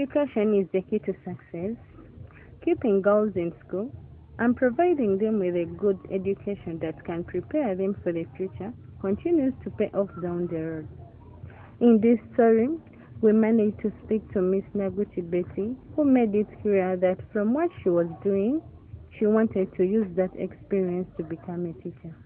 Education is the key to success. Keeping girls in school and providing them with a good education that can prepare them for the future continues to pay off down the road. In this story, we managed to speak to Miss Naguchi Betty, who made it clear that from what she was doing, she wanted to use that experience to become a teacher.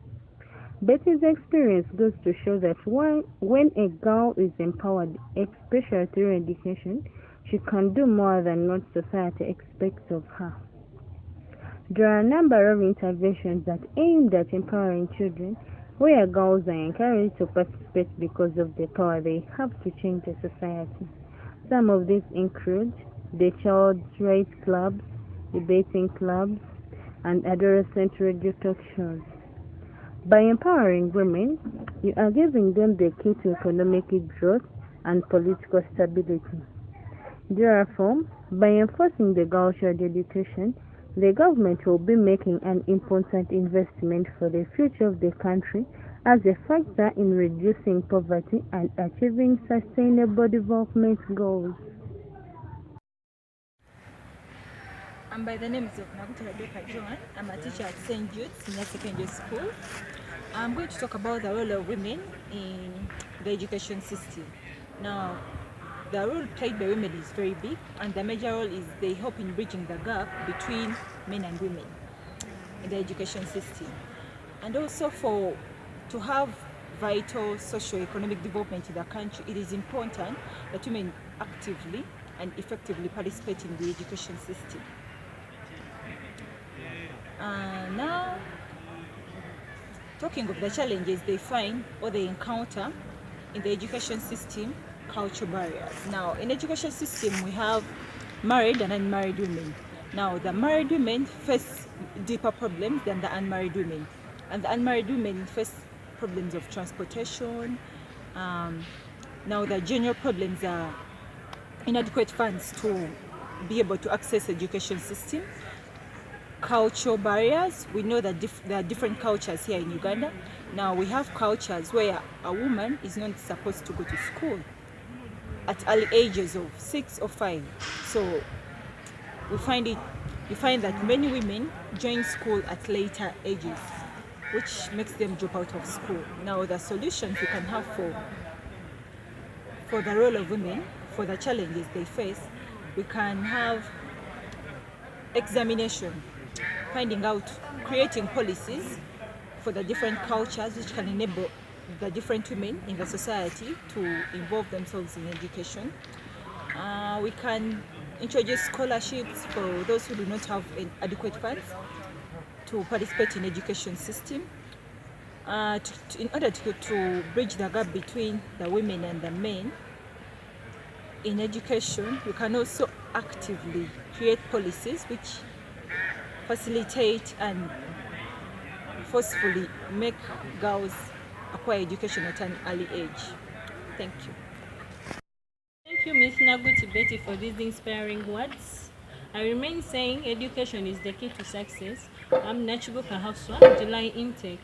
Betty's experience goes to show that when a girl is empowered, especially through education, she can do more than what society expects of her. There are a number of interventions that aimed at empowering children, where girls are encouraged to participate because of the power they have to change the society. Some of these include the Child's Rights Clubs, debating clubs, and adolescent radio talk shows. By empowering women, you are giving them the key to economic growth and political stability. Therefore, by enforcing the girls' child education, the government will be making an important investment for the future of the country as a factor in reducing poverty and achieving sustainable development goals. I'm by the name of Nakibuka Joan. I'm a teacher at St. Jude's Senior Secondary School. I'm going to talk about the role of women in the education system. Now, the role played by women is very big, and the major role is they help in bridging the gap between men and women in the education system. And also to have vital socio-economic development in the country, it is important that women actively and effectively participate in the education system. Now, talking of the challenges they find or they encounter in the education system, cultural barriers. Now, in education system, we have married and unmarried women. Now, the married women face deeper problems than the unmarried women. And the unmarried women face problems of transportation. Now, the general problems are inadequate funds to be able to access education system. Cultural barriers. We know that there are different cultures here in Uganda. Now, we have cultures where a woman is not supposed to go to school at early ages of 6 or 5. So you find that many women join school at later ages, which makes them drop out of school. Now, the solutions we can have for the role of women, for the challenges they face, we can have examination, finding out, creating policies for the different cultures which can enable the different women in the society to involve themselves in education. We can introduce scholarships for those who do not have adequate funds to participate in education system. In order to bridge the gap between the women and the men in education, we can also actively create policies which facilitate and forcefully make girls acquire education at an early age. Thank you. Thank you, Ms. Naguchi Betty, for these inspiring words. I remain saying education is the key to success. I'm nakibuka hafiswa, July intake.